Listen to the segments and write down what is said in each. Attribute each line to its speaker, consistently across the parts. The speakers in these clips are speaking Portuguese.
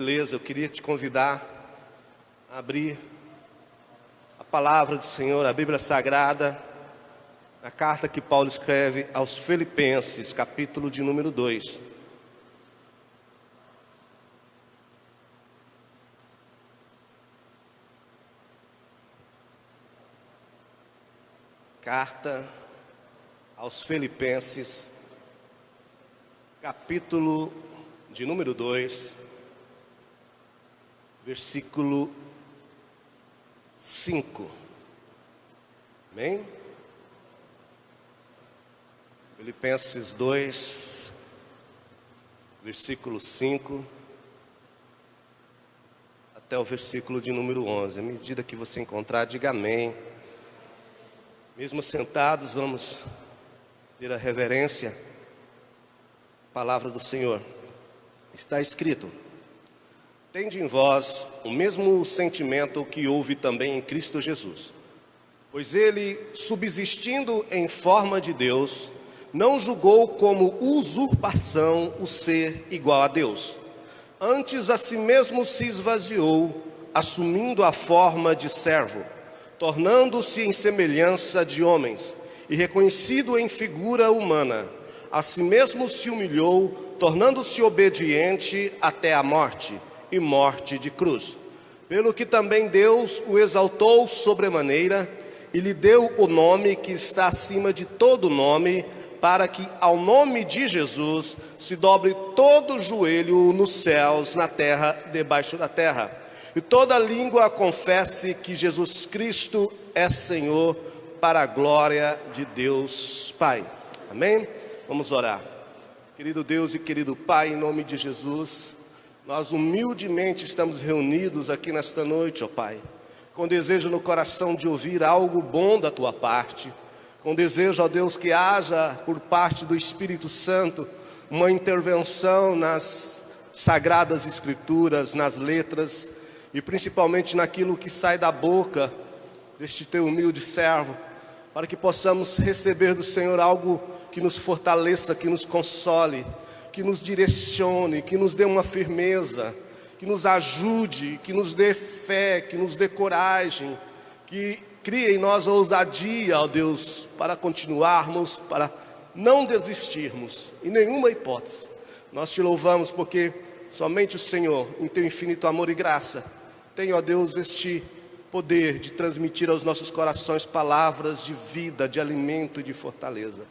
Speaker 1: Beleza, eu queria te convidar a abrir a palavra do Senhor, a Bíblia Sagrada, na carta que Paulo escreve aos Filipenses, capítulo de número 2. Carta aos Filipenses, capítulo de número 2. Versículo 5. Amém? Filipenses 2, versículo 5, até o versículo de número 11. À medida que você encontrar, diga amém. Mesmo sentados, vamos ter a reverência à palavra do Senhor. Está escrito: tende em vós o mesmo sentimento que houve também em Cristo Jesus. Pois ele, subsistindo em forma de Deus, não julgou como usurpação o ser igual a Deus. Antes a si mesmo se esvaziou, assumindo a forma de servo, tornando-se em semelhança de homens, e reconhecido em figura humana. A si mesmo se humilhou, tornando-se obediente até a morte, e morte de cruz. Pelo que também Deus o exaltou sobremaneira e lhe deu o nome que está acima de todo nome, para que ao nome de Jesus se dobre todo o joelho nos céus, na terra, debaixo da terra, e toda língua confesse que Jesus Cristo é Senhor, para a glória de Deus Pai. Amém? Vamos orar. Querido Deus e querido Pai, em nome de Jesus, nós humildemente estamos reunidos aqui nesta noite, ó Pai, com desejo no coração de ouvir algo bom da Tua parte, com desejo, ó Deus, que haja por parte do Espírito Santo uma intervenção nas Sagradas Escrituras, nas letras e principalmente naquilo que sai da boca deste Teu humilde servo, para que possamos receber do Senhor algo que nos fortaleça, que nos console, que nos direcione, que nos dê uma firmeza, que nos ajude, que nos dê fé, que nos dê coragem, que crie em nós a ousadia, ó Deus, para continuarmos, para não desistirmos, em nenhuma hipótese. Nós te louvamos porque somente o Senhor, em teu infinito amor e graça, tem, ó Deus, este poder de transmitir aos nossos corações palavras de vida, de alimento e de fortaleza.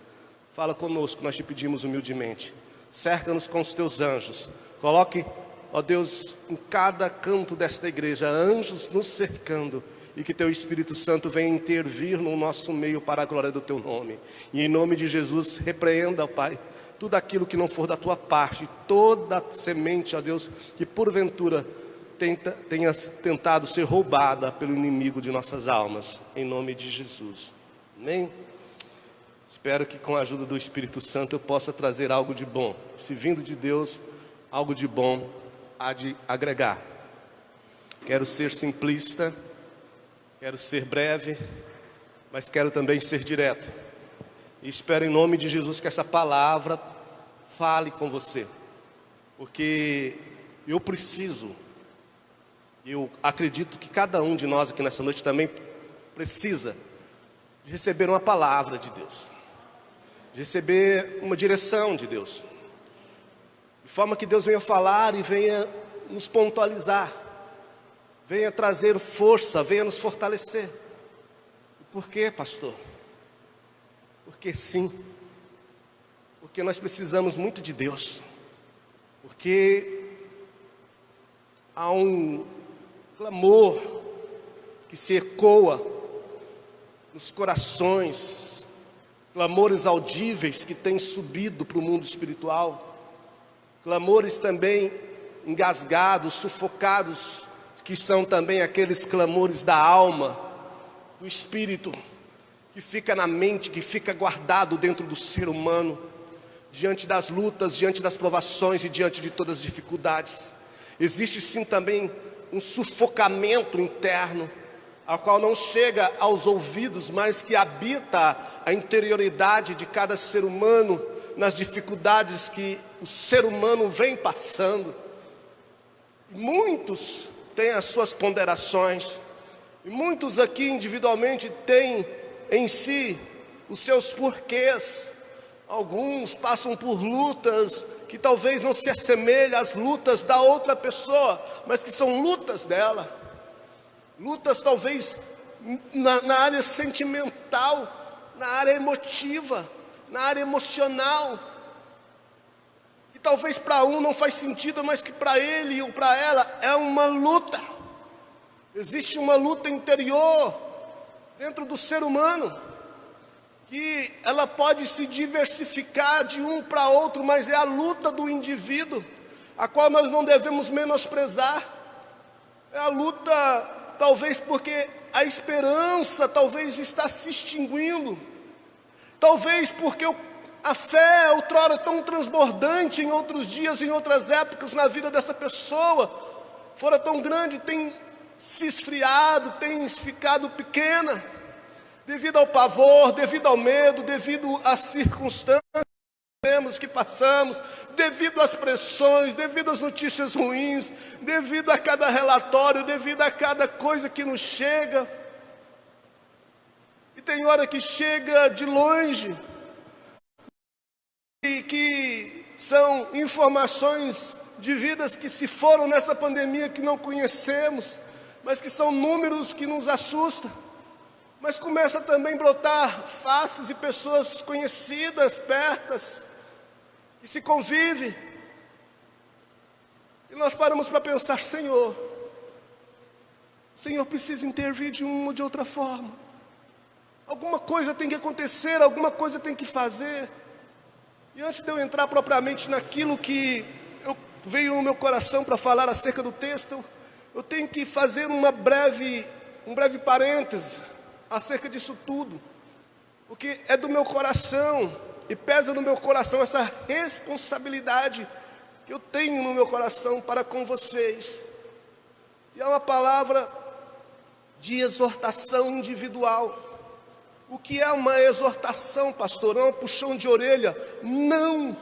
Speaker 1: Fala conosco, nós te pedimos humildemente. Cerca-nos com os teus anjos. Coloque, ó Deus, em cada canto desta igreja, anjos nos cercando, e que teu Espírito Santo venha intervir no nosso meio para a glória do teu nome. E em nome de Jesus, repreenda, ó Pai, tudo aquilo que não for da tua parte, toda semente, ó Deus, que porventura tenha tentado ser roubada pelo inimigo de nossas almas, em nome de Jesus. Amém? Espero que com a ajuda do Espírito Santo eu possa trazer algo de bom. Se vindo de Deus, algo de bom há de agregar. Quero ser simplista, quero ser breve, mas quero também ser direto. E espero em nome de Jesus que essa palavra fale com você. Porque eu acredito que cada um de nós aqui nessa noite também precisa de receber uma palavra de Deus, de receber uma direção de Deus, de forma que Deus venha falar e venha nos pontualizar, venha trazer força, venha nos fortalecer. E por quê, pastor? Porque sim, porque nós precisamos muito de Deus, porque há um clamor que se ecoa nos corações, clamores audíveis que têm subido para o mundo espiritual, clamores também engasgados, sufocados, que são também aqueles clamores da alma, do espírito, que fica na mente, que fica guardado dentro do ser humano, diante das lutas, diante das provações e diante de todas as dificuldades. Existe sim também um sufocamento interno, a qual não chega aos ouvidos, mas que habita a interioridade de cada ser humano, nas dificuldades que o ser humano vem passando. Muitos têm as suas ponderações, e muitos aqui individualmente têm em si os seus porquês. Alguns passam por lutas que talvez não se assemelhem às lutas da outra pessoa, mas que são lutas dela. Lutas talvez na área sentimental, na área emotiva, na área emocional. Que talvez para um não faz sentido, mas que para ele ou para ela é uma luta. Existe uma luta interior dentro do ser humano, que ela pode se diversificar de um para outro, mas é a luta do indivíduo, a qual nós não devemos menosprezar. É a luta, talvez porque a esperança talvez está se extinguindo, talvez porque a fé, outrora tão transbordante em outros dias, em outras épocas na vida dessa pessoa, fora tão grande, tem se esfriado, tem ficado pequena, devido ao pavor, devido ao medo, devido às circunstâncias que passamos, devido às pressões, devido às notícias ruins, devido a cada relatório, devido a cada coisa que nos chega. E tem hora que chega de longe, e que são informações de vidas que se foram nessa pandemia que não conhecemos, mas que são números que nos assustam. Mas começa também a brotar faces e pessoas conhecidas, pertas, que se convive. E nós paramos para pensar, Senhor, o Senhor precisa intervir de uma ou de outra forma. Alguma coisa tem que acontecer, alguma coisa tem que fazer. E antes de eu entrar propriamente naquilo que veio no meu coração para falar acerca do texto, eu tenho que fazer um breve parêntese acerca disso tudo, porque é do meu coração, e pesa no meu coração essa responsabilidade que eu tenho no meu coração para com vocês. E é uma palavra de exortação individual. O que é uma exortação, pastor? É um puxão de orelha? Não!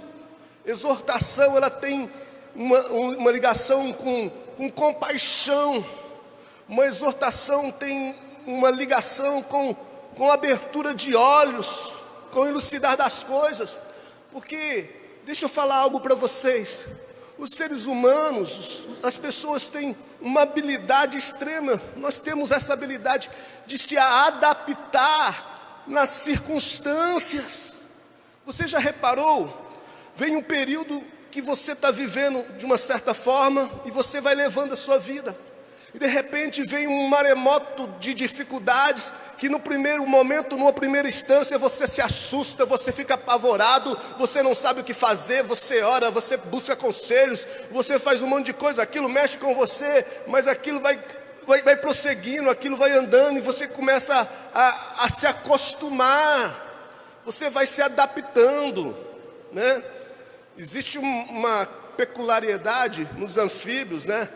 Speaker 1: Exortação, ela tem uma ligação com compaixão. Uma exortação tem uma ligação com abertura de olhos, com elucidar das coisas. Porque, deixa eu falar algo para vocês, os seres humanos, as pessoas têm uma habilidade extrema. Nós temos essa habilidade de se adaptar nas circunstâncias. Você já reparou? Vem um período que você está vivendo de uma certa forma e você vai levando a sua vida. E de repente vem um maremoto de dificuldades que no primeiro momento, numa primeira instância, você se assusta, você fica apavorado, você não sabe o que fazer, você ora, você busca conselhos, você faz um monte de coisa, aquilo mexe com você, mas aquilo vai prosseguindo, aquilo vai andando e você começa a se acostumar, você vai se adaptando, né? Existe uma peculiaridade nos anfíbios, né?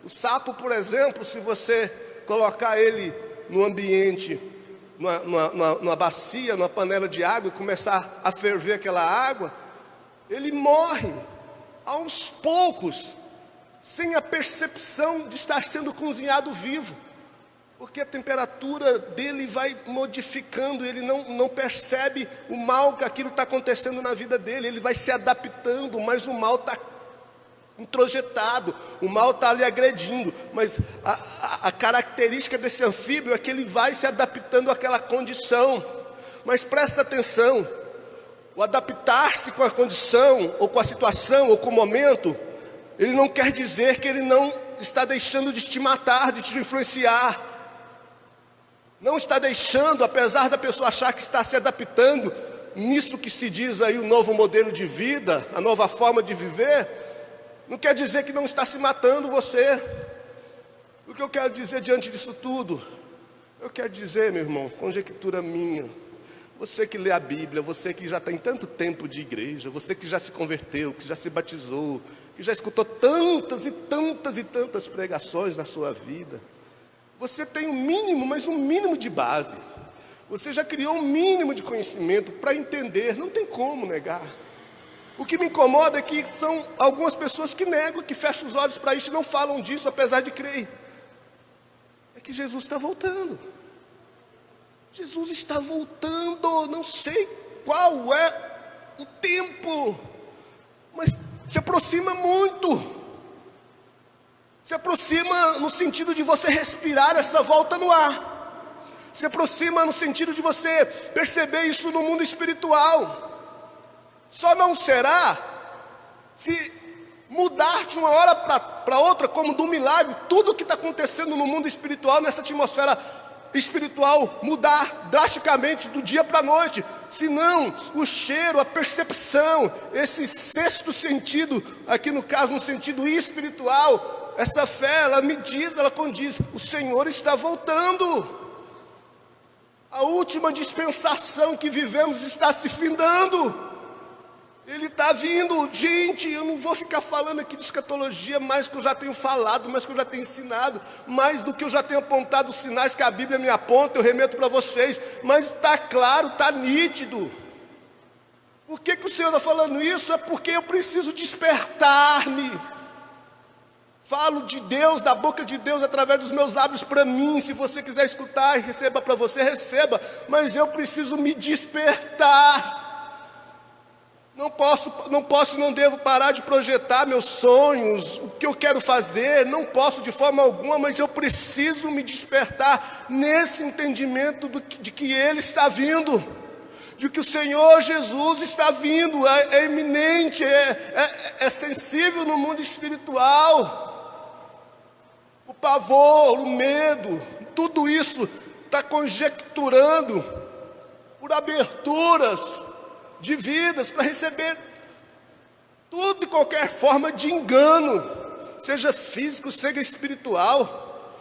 Speaker 1: O sapo, por exemplo, se você colocar ele no ambiente, numa bacia, numa panela de água e começar a ferver aquela água, ele morre aos poucos, sem a percepção de estar sendo cozinhado vivo, porque a temperatura dele vai modificando, ele não percebe o mal que aquilo está acontecendo na vida dele, ele vai se adaptando, mas o mal está introjetado, o mal está ali agredindo, mas a característica desse anfíbio é que ele vai se adaptando àquela condição. Mas presta atenção, o adaptar-se com a condição, ou com a situação, ou com o momento, ele não quer dizer que ele não está deixando de te matar, de te influenciar. Não está deixando, apesar da pessoa achar que está se adaptando, nisso que se diz aí o novo modelo de vida, a nova forma de viver, não quer dizer que não está se matando você. O que eu quero dizer diante disso tudo? Eu quero dizer, meu irmão, conjectura minha, você que lê a Bíblia, você que já tem tanto tempo de igreja, você que já se converteu, que já se batizou, que já escutou tantas e tantas e tantas pregações na sua vida, você tem um mínimo, mas um mínimo de base. Você já criou um mínimo de conhecimento para entender, não tem como negar. O que me incomoda é que são algumas pessoas que negam, que fecham os olhos para isso e não falam disso, apesar de crer. É que Jesus está voltando. Jesus está voltando, não sei qual é o tempo, mas se aproxima muito. Se aproxima no sentido de você respirar essa volta no ar. Se aproxima no sentido de você perceber isso no mundo espiritual. Só não será se mudar de uma hora para outra, como de um milagre, tudo o que está acontecendo no mundo espiritual, nessa atmosfera espiritual, mudar drasticamente do dia para a noite. Senão, o cheiro, a percepção, esse sexto sentido, aqui no caso, no sentido espiritual, essa fé, ela me diz, ela condiz, o Senhor está voltando. A última dispensação que vivemos está se findando. Ele está vindo. Gente, eu não vou ficar falando aqui de escatologia mais que eu já tenho falado, mais que eu já tenho ensinado, mais do que eu já tenho apontado os sinais que a Bíblia me aponta, eu remeto para vocês, mas está claro, está nítido. Por que o Senhor está falando isso? É porque eu preciso despertar-me. Falo de Deus, da boca de Deus, através dos meus lábios para mim. Se você quiser escutar e receba para você, receba. Mas eu preciso me despertar. Não posso, não devo parar de projetar meus sonhos, o que eu quero fazer. Não posso de forma alguma, mas eu preciso me despertar nesse entendimento de que Ele está vindo. De que o Senhor Jesus está vindo, é iminente, é sensível no mundo espiritual. O pavor, o medo, tudo isso está conjecturando por aberturas de vidas para receber tudo e qualquer forma de engano, seja físico, seja espiritual.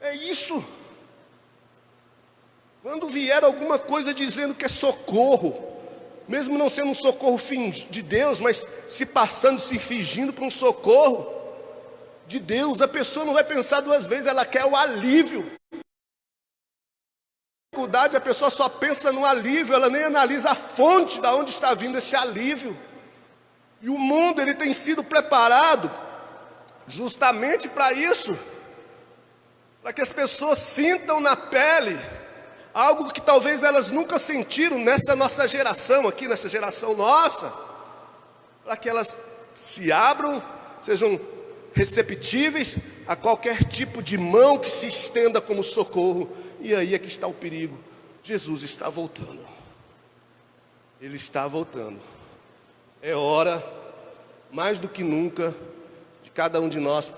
Speaker 1: É isso. Quando vier alguma coisa dizendo que é socorro, mesmo não sendo um socorro de Deus, mas se passando, se fingindo para um socorro de Deus, a pessoa não vai pensar duas vezes, ela quer o alívio. A pessoa só pensa no alívio, ela nem analisa a fonte de onde está vindo esse alívio. E o mundo, ele tem sido preparado justamente para isso, para que as pessoas sintam na pele algo que talvez elas nunca sentiram nessa nossa geração aqui, nessa geração nossa, para que elas se abram, sejam receptíveis a qualquer tipo de mão que se estenda como socorro. E aí é que está o perigo. Jesus está voltando. Ele está voltando. É hora, mais do que nunca, de cada um de nós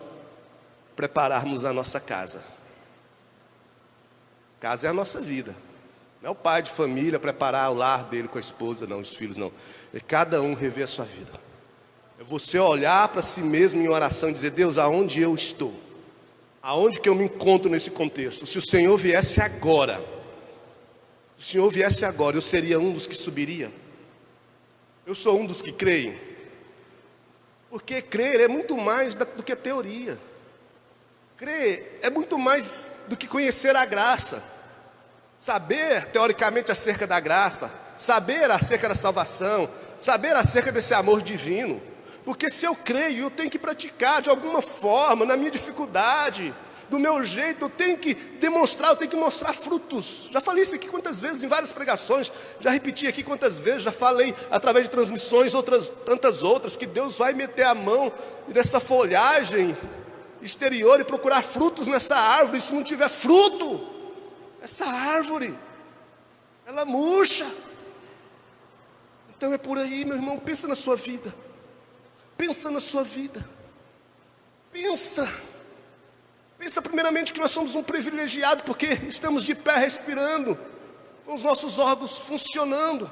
Speaker 1: prepararmos a nossa casa. Casa é a nossa vida. Não é o pai de família preparar o lar dele com a esposa, não, os filhos, não. É cada um rever a sua vida. É você olhar para si mesmo em oração e dizer: Deus, aonde eu estou? Aonde que eu me encontro nesse contexto? Se o Senhor viesse agora, eu seria um dos que subiria? Eu sou um dos que creem? Porque crer é muito mais do que teoria. Crer é muito mais do que conhecer a graça. Saber teoricamente acerca da graça, saber acerca da salvação, saber acerca desse amor divino. Porque se eu creio, eu tenho que praticar de alguma forma, na minha dificuldade, do meu jeito, eu tenho que demonstrar, eu tenho que mostrar frutos. Já falei isso aqui quantas vezes, em várias pregações, já repeti aqui quantas vezes, já falei através de transmissões, tantas outras, que Deus vai meter a mão nessa folhagem exterior e procurar frutos nessa árvore. E se não tiver fruto, essa árvore, ela murcha. Então é por aí, meu irmão, pensa na sua vida. Pensa na sua vida. Pensa primeiramente que nós somos um privilegiado, porque estamos de pé respirando, com os nossos órgãos funcionando.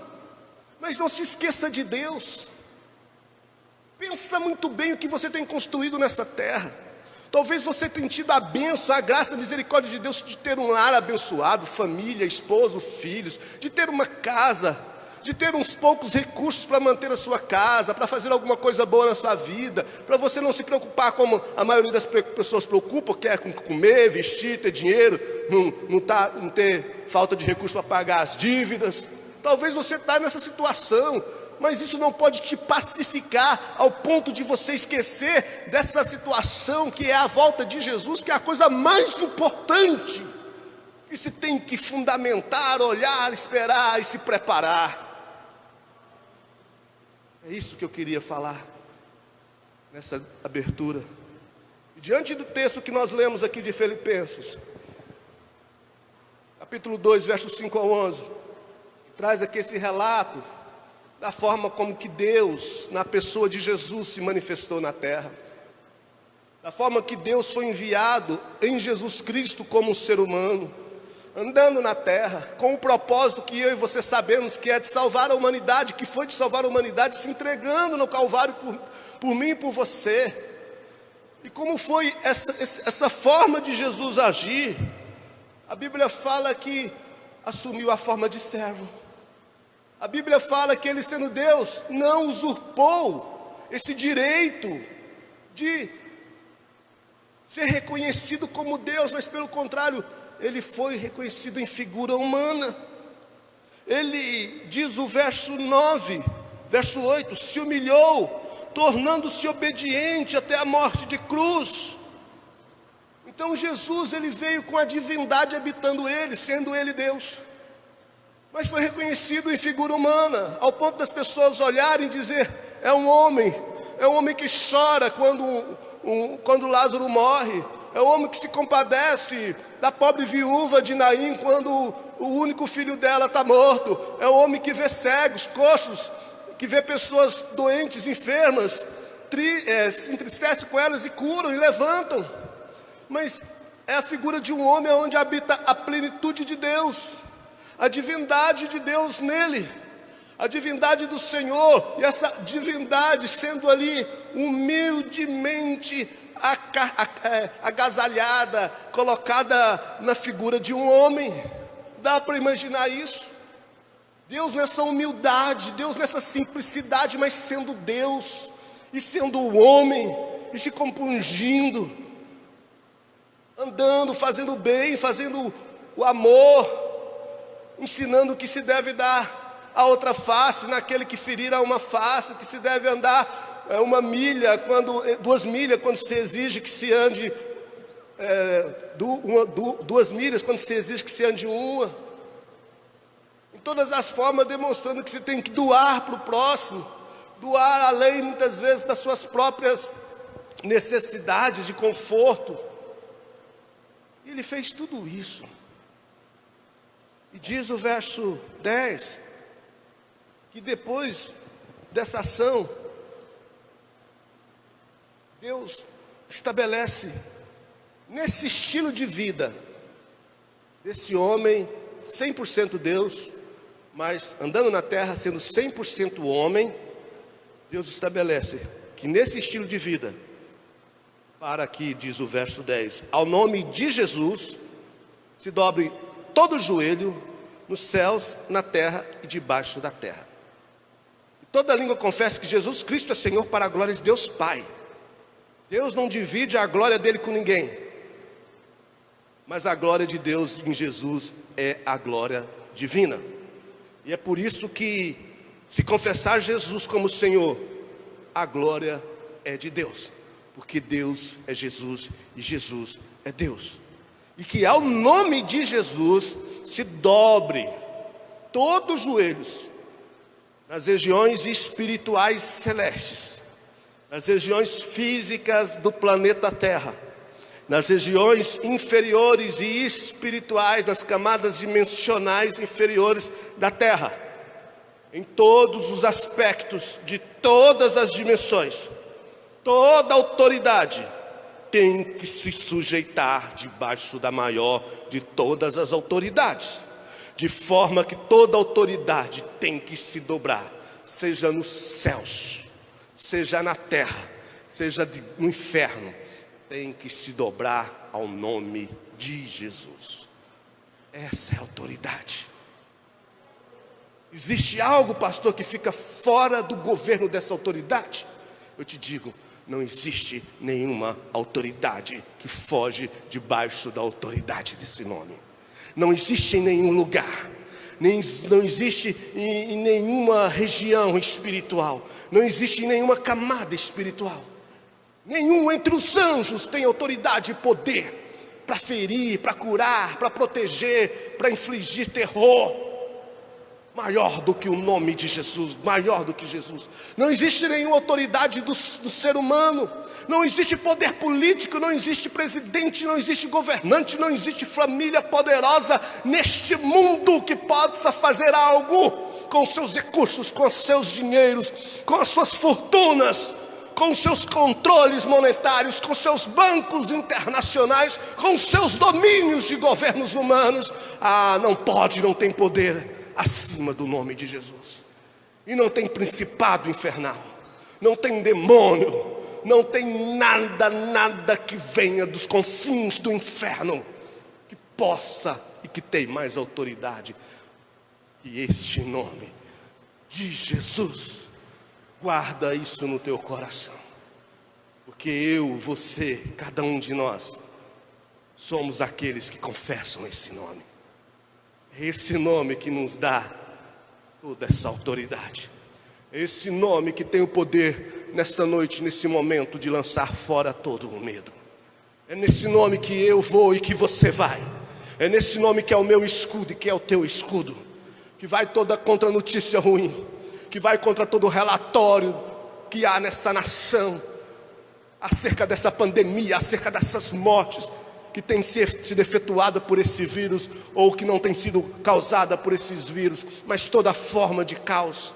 Speaker 1: Mas não se esqueça de Deus. Pensa muito bem o que você tem construído nessa terra. Talvez você tenha tido a bênção, a graça, a misericórdia de Deus de ter um lar abençoado, família, esposo, filhos, de ter uma casa, de ter uns poucos recursos para manter a sua casa, para fazer alguma coisa boa na sua vida, para você não se preocupar como a maioria das pessoas preocupa, que é com comer, vestir, ter dinheiro, não ter falta de recursos para pagar as dívidas. Talvez você está nessa situação, mas isso não pode te pacificar ao ponto de você esquecer dessa situação que é a volta de Jesus, que é a coisa mais importante que se tem que fundamentar, olhar, esperar e se preparar. É isso que eu queria falar nessa abertura. E diante do texto que nós lemos aqui de Filipenses, capítulo 2, versos 5 ao 11, traz aqui esse relato da forma como que Deus, na pessoa de Jesus, se manifestou na terra, da forma que Deus foi enviado em Jesus Cristo como um ser humano, andando na terra, com o propósito que eu e você sabemos que é de salvar a humanidade, que foi de salvar a humanidade, se entregando no Calvário por mim e por você. E como foi essa forma de Jesus agir? A Bíblia fala que assumiu a forma de servo. A Bíblia fala que ele, sendo Deus, não usurpou esse direito de ser reconhecido como Deus, mas pelo contrário, ele foi reconhecido em figura humana. Ele diz o verso 9, verso 8, se humilhou, tornando-se obediente até a morte de cruz. Então Jesus, ele veio com a divindade habitando ele, sendo ele Deus, mas foi reconhecido em figura humana, ao ponto das pessoas olharem e dizer, é um homem que chora quando Lázaro morre, é o homem que se compadece da pobre viúva de Naim quando o único filho dela está morto, é o homem que vê cegos, coxos, que vê pessoas doentes, enfermas, se entristece com elas e curam e levantam. Mas é a figura de um homem onde habita a plenitude de Deus, a divindade de Deus nele, a divindade do Senhor, e essa divindade sendo ali humildemente agasalhada, colocada na figura de um homem. Dá para imaginar isso? Deus nessa humildade, Deus nessa simplicidade, mas sendo Deus, e sendo o homem, e se compungindo, andando, fazendo o bem, fazendo o amor, ensinando que se deve dar a outra face naquele que ferir a uma face, que se deve andar 2 milhas quando se exige que se ande 2 milhas quando se exige que se ande uma. Em todas as formas, demonstrando que se tem que doar para o próximo, doar além muitas vezes das suas próprias necessidades de conforto. E ele fez tudo isso. E diz o verso 10, que depois dessa ação, Deus estabelece nesse estilo de vida desse homem 100% Deus, mas andando na terra sendo 100% homem, Deus estabelece que nesse estilo de vida, para que, diz o verso 10, ao nome de Jesus se dobre todo o joelho nos céus, na terra e debaixo da terra. E toda língua confessa que Jesus Cristo é Senhor, para a glória de Deus Pai. Deus não divide a glória dele com ninguém, mas a glória de Deus em Jesus é a glória divina. E é por isso que, se confessar Jesus como Senhor, a glória é de Deus, porque Deus é Jesus e Jesus é Deus. E que ao nome de Jesus se dobre todos os joelhos nas regiões espirituais celestes, nas regiões físicas do planeta Terra, nas regiões inferiores e espirituais, nas camadas dimensionais inferiores da Terra, em todos os aspectos de todas as dimensões, toda autoridade tem que se sujeitar debaixo da maior de todas as autoridades, de forma que toda autoridade tem que se dobrar, seja nos céus, seja na terra, seja no inferno, tem que se dobrar ao nome de Jesus. Essa é a autoridade. Existe algo, pastor, que fica fora do governo dessa autoridade? Eu te digo, não existe nenhuma autoridade que foge debaixo da autoridade desse nome. Não existe em nenhum lugar, não existe em nenhuma região espiritual, não existe em nenhuma camada espiritual. Nenhum entre os anjos tem autoridade e poder para ferir, para curar, para proteger, para infligir terror. Maior do que o nome de Jesus, maior do que Jesus. Não existe nenhuma autoridade do ser humano, não existe poder político, não existe presidente, não existe governante, não existe família poderosa neste mundo que possa fazer algo com seus recursos, com seus dinheiros, com as suas fortunas, com seus controles monetários, com seus bancos internacionais, com seus domínios de governos humanos. Não pode, não tem poder acima do nome de Jesus. E não tem principado infernal, não tem demônio, não tem nada que venha dos confins do inferno que possa e que tem mais autoridade que este nome de Jesus. Guarda isso no teu coração, porque eu, você, cada um de nós somos aqueles que confessam esse nome. É esse nome que nos dá toda essa autoridade. É esse nome que tem o poder nessa noite, nesse momento, de lançar fora todo o medo. É nesse nome que eu vou e que você vai. É nesse nome que é o meu escudo e que é o teu escudo, que vai toda contra a notícia ruim, que vai contra todo o relatório que há nessa nação acerca dessa pandemia, acerca dessas mortes que tem sido efetuada por esse vírus, ou que não tem sido causada por esses vírus, mas toda forma de caos.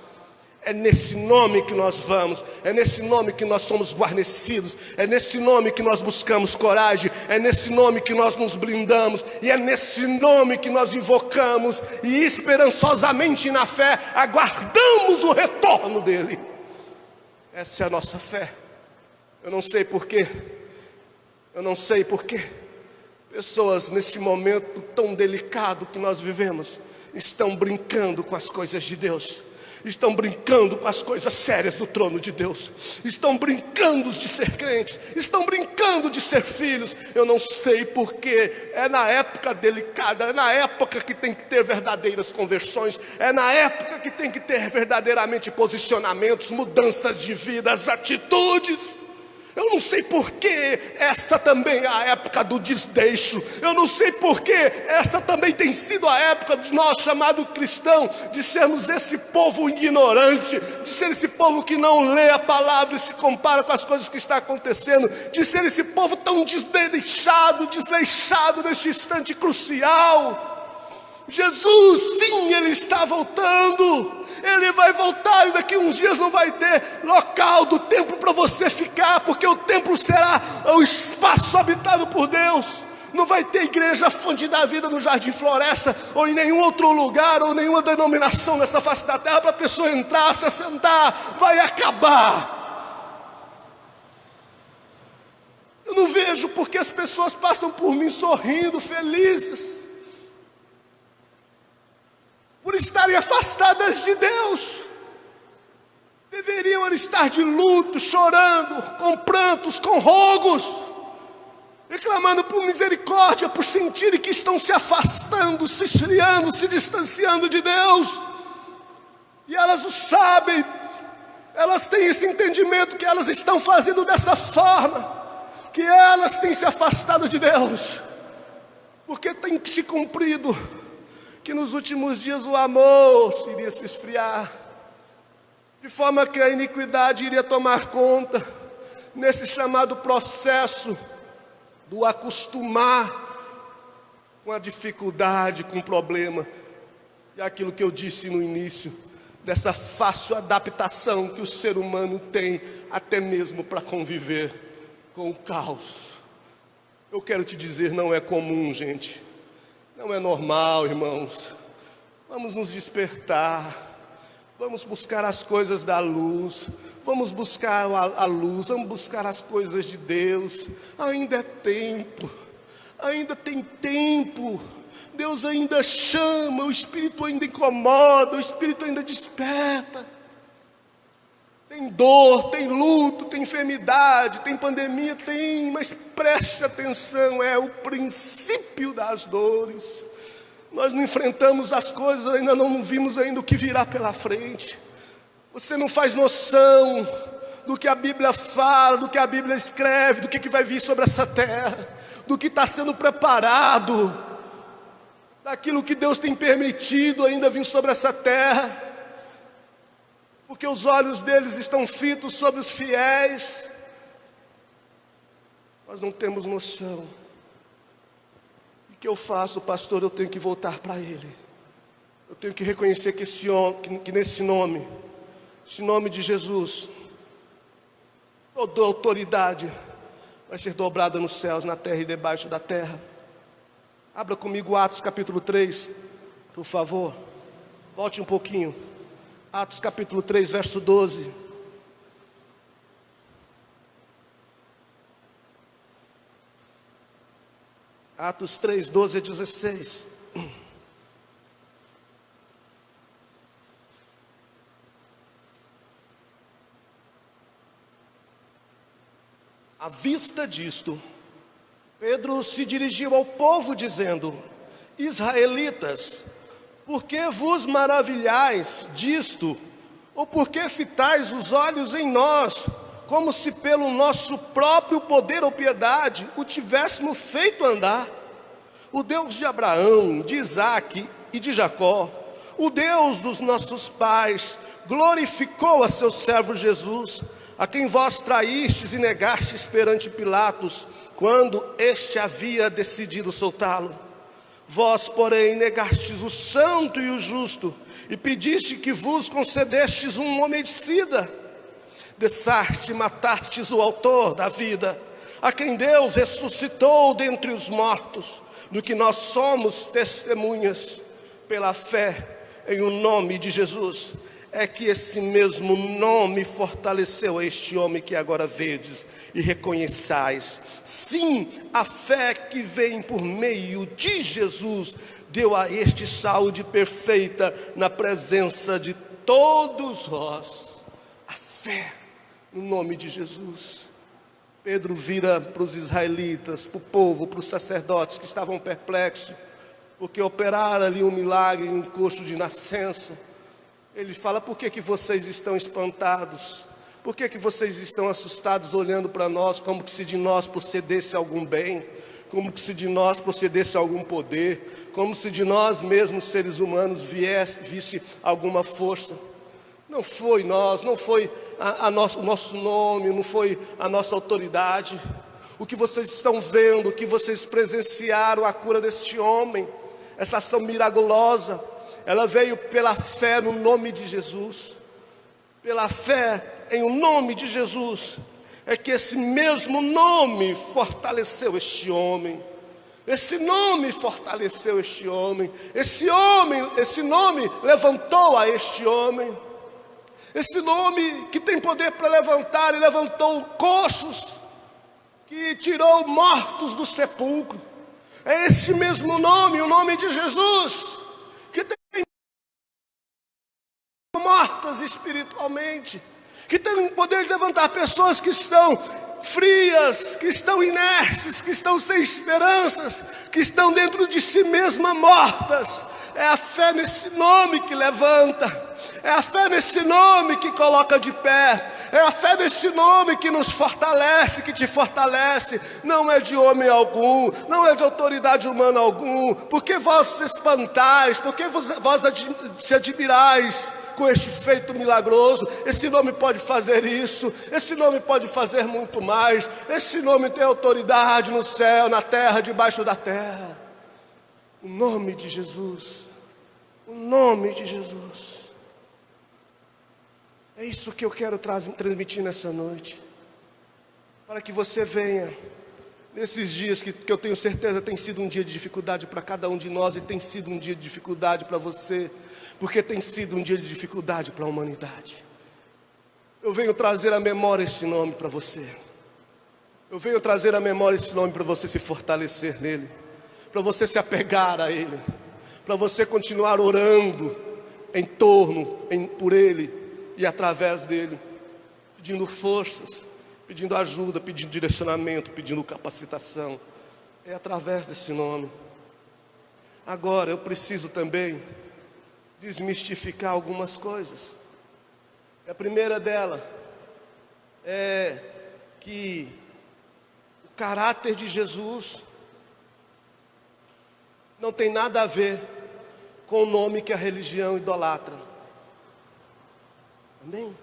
Speaker 1: É nesse nome que nós vamos, é nesse nome que nós somos guarnecidos, é nesse nome que nós buscamos coragem, é nesse nome que nós nos blindamos, e é nesse nome que nós invocamos, e esperançosamente na fé, aguardamos o retorno dele. Essa é a nossa fé. Eu não sei porquê, pessoas nesse momento tão delicado que nós vivemos estão brincando com as coisas de Deus, estão brincando com as coisas sérias do trono de Deus, estão brincando de ser crentes, estão brincando de ser filhos. Eu não sei porquê. É na época delicada, é na época que tem que ter verdadeiras conversões, é na época que tem que ter verdadeiramente posicionamentos, mudanças de vidas, atitudes. Eu não sei porque esta também é a época do desdeixo. Eu não sei porque esta também tem sido a época de nós, chamado cristão, de sermos esse povo ignorante, de ser esse povo que não lê a palavra e se compara com as coisas que está acontecendo, de ser esse povo tão desleixado nesse instante crucial. Jesus, sim, Ele está voltando. Ele vai voltar e daqui a uns dias não vai ter local do templo para você ficar, porque o templo será o espaço habitado por Deus. Não vai ter igreja Fonte da Vida no Jardim Floresta, ou em nenhum outro lugar, ou nenhuma denominação nessa face da terra para a pessoa entrar, se assentar. Vai acabar. Eu não vejo porque as pessoas passam por mim sorrindo, felizes, por estarem afastadas de Deus. Deveriam estar de luto, chorando, com prantos, com rogos, reclamando por misericórdia, por sentirem que estão se afastando, se esfriando, se distanciando de Deus. E elas o sabem, elas têm esse entendimento que elas estão fazendo dessa forma, que elas têm se afastado de Deus, porque tem que se cumprido que nos últimos dias o amor iria se esfriar, de forma que a iniquidade iria tomar conta, nesse chamado processo do acostumar com a dificuldade, com o problema, e aquilo que eu disse no início, dessa fácil adaptação que o ser humano tem, até mesmo para conviver com o caos. Eu quero te dizer, não é comum, gente. Não é normal, irmãos. Vamos nos despertar, vamos buscar as coisas da luz, vamos buscar a luz, vamos buscar as coisas de Deus. Ainda é tempo, ainda tem tempo. Deus ainda chama, o Espírito ainda incomoda, o Espírito ainda desperta. Tem dor, tem luto, tem enfermidade, tem pandemia, tem, mas preste atenção, é o princípio das dores. Nós não enfrentamos as coisas, ainda não vimos ainda o que virá pela frente. Você não faz noção do que a Bíblia fala, do que a Bíblia escreve, do que vai vir sobre essa terra, do que está sendo preparado, daquilo que Deus tem permitido ainda vir sobre essa terra, porque os olhos deles estão fitos sobre os fiéis. Nós não temos noção. E o que eu faço, pastor? Eu tenho que voltar para Ele. Eu tenho que reconhecer que nesse nome, esse nome de Jesus, toda autoridade vai ser dobrada nos céus, na terra e debaixo da terra. Abra comigo Atos capítulo 3, por favor. Volte um pouquinho. Atos capítulo 3, verso 12. Atos 3, 12 a 16. À vista disto, Pedro se dirigiu ao povo dizendo: Israelitas, por que vos maravilhais disto? Ou por que fitais os olhos em nós, como se pelo nosso próprio poder ou piedade o tivéssemos feito andar? O Deus de Abraão, de Isaque e de Jacó, o Deus dos nossos pais, glorificou a seu servo Jesus, a quem vós traístes e negastes perante Pilatos, quando este havia decidido soltá-lo. Vós, porém, negastes o santo e o justo, e pediste que vos concedestes um homicida. Desarte e matastes o autor da vida, a quem Deus ressuscitou dentre os mortos, do que nós somos testemunhas. Pela fé em o nome de Jesus, é que esse mesmo nome fortaleceu a este homem que agora vedes e reconheçais. Sim, a fé que vem por meio de Jesus deu a este saúde perfeita na presença de todos vós. A fé no nome de Jesus. Pedro vira para os israelitas, para o povo, para os sacerdotes que estavam perplexos, porque operaram ali um milagre, um coxo de nascença. Ele fala: por que vocês estão espantados? Por que vocês estão assustados olhando para nós, como que se de nós procedesse algum bem, como que se de nós procedesse algum poder, como se de nós mesmos, seres humanos, visse alguma força? Não foi nós, não foi o nosso nome, não foi a nossa autoridade. O que vocês estão vendo, o que vocês presenciaram, a cura deste homem, essa ação miraculosa, ela veio pela fé no nome de Jesus. Pela fé em o nome de Jesus, é que esse mesmo nome fortaleceu este homem. Esse nome fortaleceu este homem. Esse nome levantou a este homem. Esse nome que tem poder para levantar, e levantou coxos, que tirou mortos do sepulcro. É este mesmo nome, o nome de Jesus, que tem mortas espiritualmente, que tem o poder de levantar pessoas que estão frias, que estão inertes, que estão sem esperanças, que estão dentro de si mesmas mortas. É a fé nesse nome que levanta. É a fé nesse nome que coloca de pé. É a fé nesse nome que nos fortalece, que te fortalece. Não é de homem algum, não é de autoridade humana algum. Porque vós se espantais, porque vós se admirais com este feito milagroso. Esse nome pode fazer isso, esse nome pode fazer muito mais. Esse nome tem autoridade no céu, na terra, debaixo da terra. O nome de Jesus, o nome de Jesus. É isso que eu quero transmitir nessa noite, para que você venha, nesses dias que eu tenho certeza tem sido um dia de dificuldade para cada um de nós, e tem sido um dia de dificuldade para você, porque tem sido um dia de dificuldade para a humanidade. Eu venho trazer à memória esse nome para você. Eu venho trazer à memória esse nome para você se fortalecer nele, para você se apegar a ele, para você continuar orando por ele e através dele, pedindo forças, pedindo ajuda, pedindo direcionamento, pedindo capacitação. É através desse nome. Agora, eu preciso também desmistificar algumas coisas. A primeira dela é que o caráter de Jesus não tem nada a ver com o nome que a religião idolatra. Amém?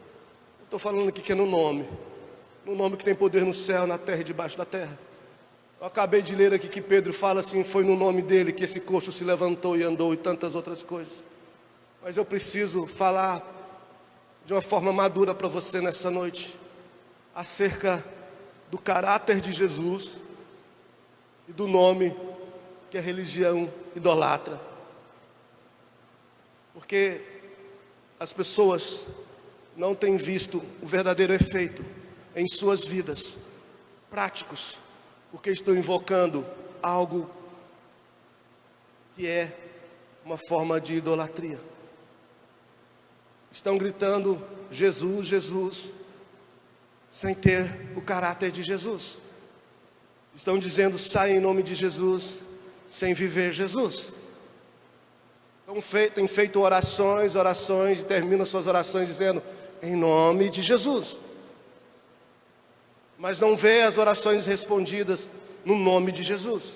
Speaker 1: Estou falando aqui que é no nome que tem poder no céu, na terra e debaixo da terra. Eu acabei de ler aqui que Pedro fala assim, foi no nome dele que esse coxo se levantou e andou e tantas outras coisas. Mas eu preciso falar de uma forma madura para você nessa noite, acerca do caráter de Jesus e do nome que a religião idolatra. Porque as pessoas não têm visto o verdadeiro efeito em suas vidas, práticos, porque estão invocando algo que é uma forma de idolatria. Estão gritando Jesus, Jesus, sem ter o caráter de Jesus. Estão dizendo sai em nome de Jesus, sem viver Jesus. Têm feito orações, e terminam suas orações dizendo em nome de Jesus. Mas não vê as orações respondidas no nome de Jesus.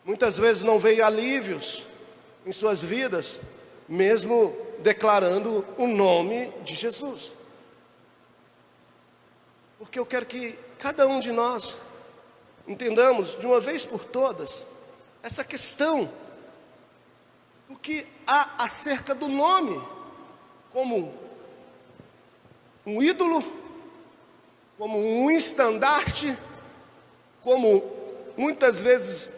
Speaker 1: Muitas vezes não vê alívios em suas vidas, mesmo declarando o nome de Jesus. Porque eu quero que cada um de nós entendamos de uma vez por todas essa questão do que há acerca do nome, como um ídolo, como um estandarte, como muitas vezes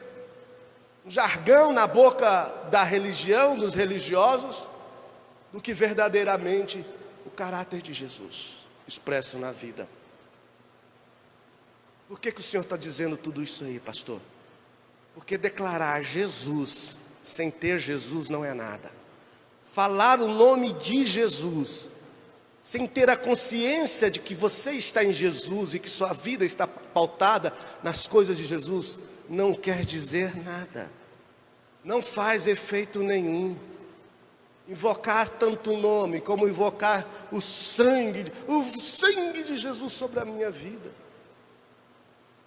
Speaker 1: um jargão na boca da religião, dos religiosos, do que verdadeiramente o caráter de Jesus expresso na vida. Por que o Senhor está dizendo tudo isso aí, pastor? Porque declarar Jesus sem ter Jesus não é nada. Falar o nome de Jesus sem ter a consciência de que você está em Jesus e que sua vida está pautada nas coisas de Jesus, não quer dizer nada. Não faz efeito nenhum. Invocar tanto nome como invocar o sangue de Jesus sobre a minha vida.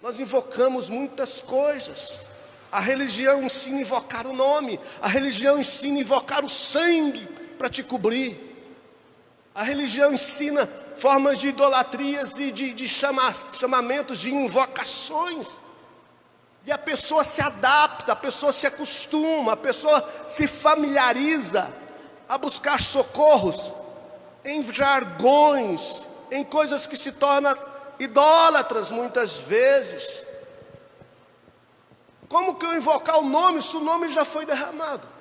Speaker 1: Nós invocamos muitas coisas. A religião ensina a invocar o nome. A religião ensina a invocar o sangue para te cobrir. A religião ensina formas de idolatrias e de chamamentos, de invocações. E a pessoa se adapta, a pessoa se acostuma, a pessoa se familiariza a buscar socorros em jargões, em coisas que se tornam idólatras muitas vezes. Como que eu invocar o nome se o nome já foi derramado?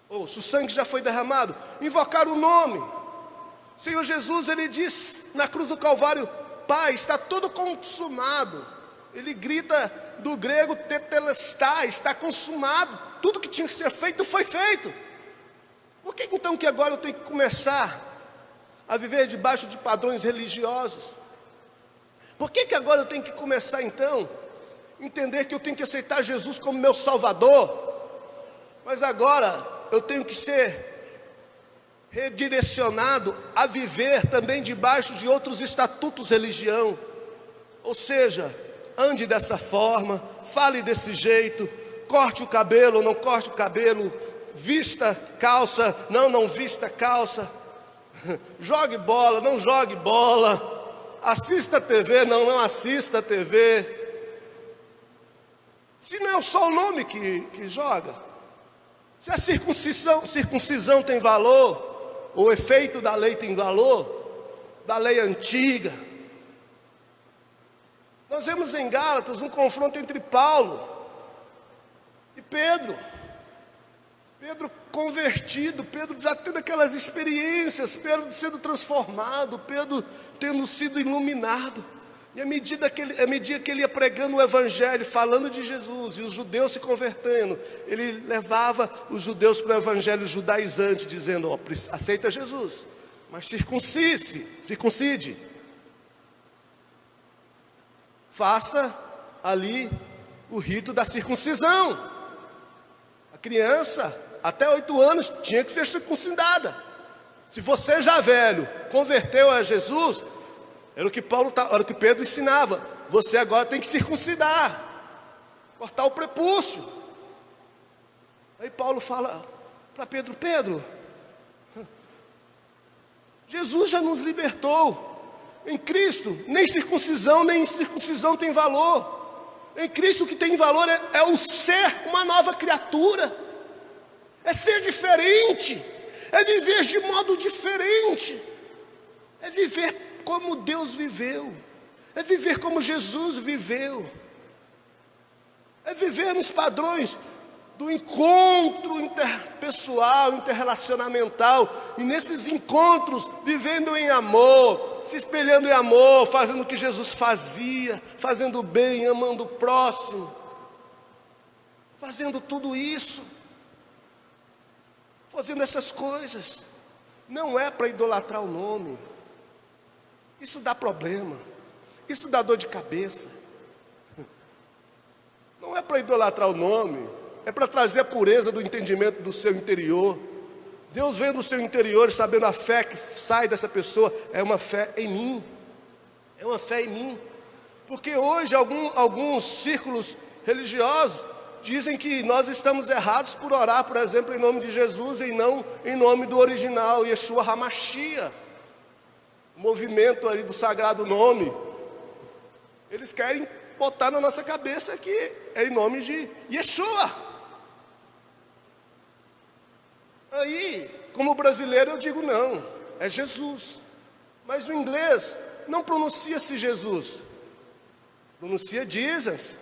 Speaker 1: Ou se o sangue já foi derramado? Invocar o nome. Senhor Jesus, Ele diz na cruz do Calvário, Pai, está tudo consumado. Ele grita do grego tetelestai, está consumado. Tudo que tinha que ser feito foi feito. Por que então que agora eu tenho que começar a viver debaixo de padrões religiosos? Por que agora eu tenho que começar então a entender que eu tenho que aceitar Jesus como meu Salvador? Mas agora eu tenho que ser redirecionado a viver também debaixo de outros estatutos religião. Ou seja, ande dessa forma, fale desse jeito, corte o cabelo ou não corte o cabelo, vista calça, não vista calça, jogue bola, não jogue bola, assista TV, não assista TV. Se não é só o nome que joga, se a circuncisão tem valor, o efeito da lei tem valor, da lei antiga. Nós vemos em Gálatas um confronto entre Paulo e Pedro. Pedro convertido, Pedro já tendo aquelas experiências, Pedro sendo transformado, Pedro tendo sido iluminado. E à medida que ele ia pregando o evangelho, falando de Jesus, e os judeus se convertendo, ele levava os judeus para o evangelho judaizante, dizendo, aceita Jesus, mas circuncide. Faça ali o rito da circuncisão. A criança, até 8 anos, tinha que ser circuncidada. Se você já velho, converteu a Jesus, era o que Pedro ensinava. Você agora tem que circuncidar, cortar o prepúcio. Aí Paulo fala para Pedro: Pedro, Jesus já nos libertou. Em Cristo, nem circuncisão nem incircuncisão tem valor. Em Cristo o que tem valor é o ser uma nova criatura. É ser diferente. É viver de modo diferente. É viver como Deus viveu. É viver como Jesus viveu. É viver nos padrões do encontro interpessoal, interrelacionamental, e nesses encontros, vivendo em amor, se espelhando em amor, fazendo o que Jesus fazia, fazendo o bem, amando o próximo, fazendo tudo isso, fazendo essas coisas. Não é para idolatrar o nome, isso dá problema, isso dá dor de cabeça. Não é para idolatrar o nome, é para trazer a pureza do entendimento do seu interior. Deus vendo o seu interior, sabendo a fé que sai dessa pessoa, é uma fé em mim. É uma fé em mim. Porque hoje alguns círculos religiosos dizem que nós estamos errados por orar, por exemplo, em nome de Jesus e não em nome do original, Yeshua HaMashiach. O movimento ali do sagrado nome. Eles querem botar na nossa cabeça que é em nome de Yeshua. Aí, como brasileiro, eu digo não, é Jesus. Mas o inglês não pronuncia-se Jesus, pronuncia Jesus.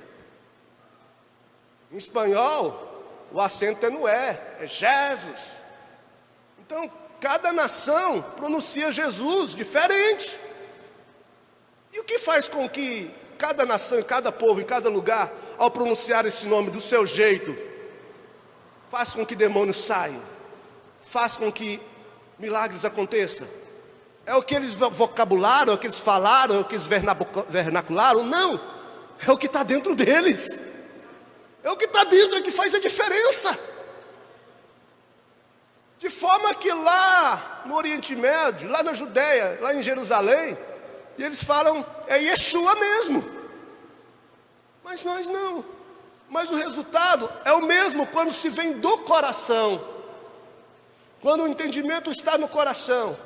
Speaker 1: Em espanhol, o acento é no é Jesus. Então, cada nação pronuncia Jesus diferente. E o que faz com que cada nação, cada povo, em cada lugar, ao pronunciar esse nome do seu jeito, faça com que demônios saiam? Faz com que milagres aconteçam? É o que eles vocabularam, é o que eles falaram, é o que eles vernacularam? Não, é o que está dentro deles. É o que está dentro, é que faz a diferença. De forma que lá no Oriente Médio, lá na Judéia, lá em Jerusalém, e eles falam, é Yeshua mesmo. Mas nós não. Mas o resultado é o mesmo quando se vem do coração. Quando o entendimento está no coração.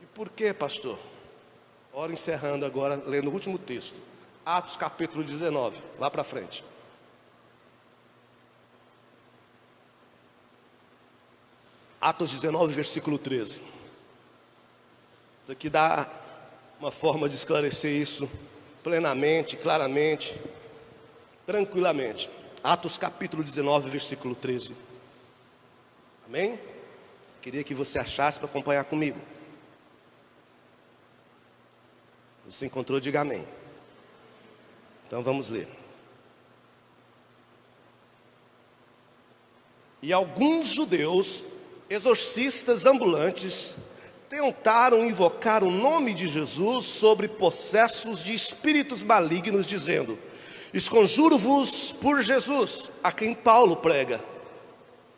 Speaker 1: E por quê, pastor? Ora, encerrando agora, lendo o último texto. Atos capítulo 19, lá para frente. Atos 19, versículo 13. Isso aqui dá uma forma de esclarecer isso plenamente, claramente, tranquilamente. Atos capítulo 19, versículo 13. Amém? Queria que você achasse para acompanhar comigo. Você encontrou, diga amém. Então vamos ler. E alguns judeus, exorcistas ambulantes, tentaram invocar o nome de Jesus sobre possessos de espíritos malignos, dizendo: esconjuro-vos por Jesus, a quem Paulo prega.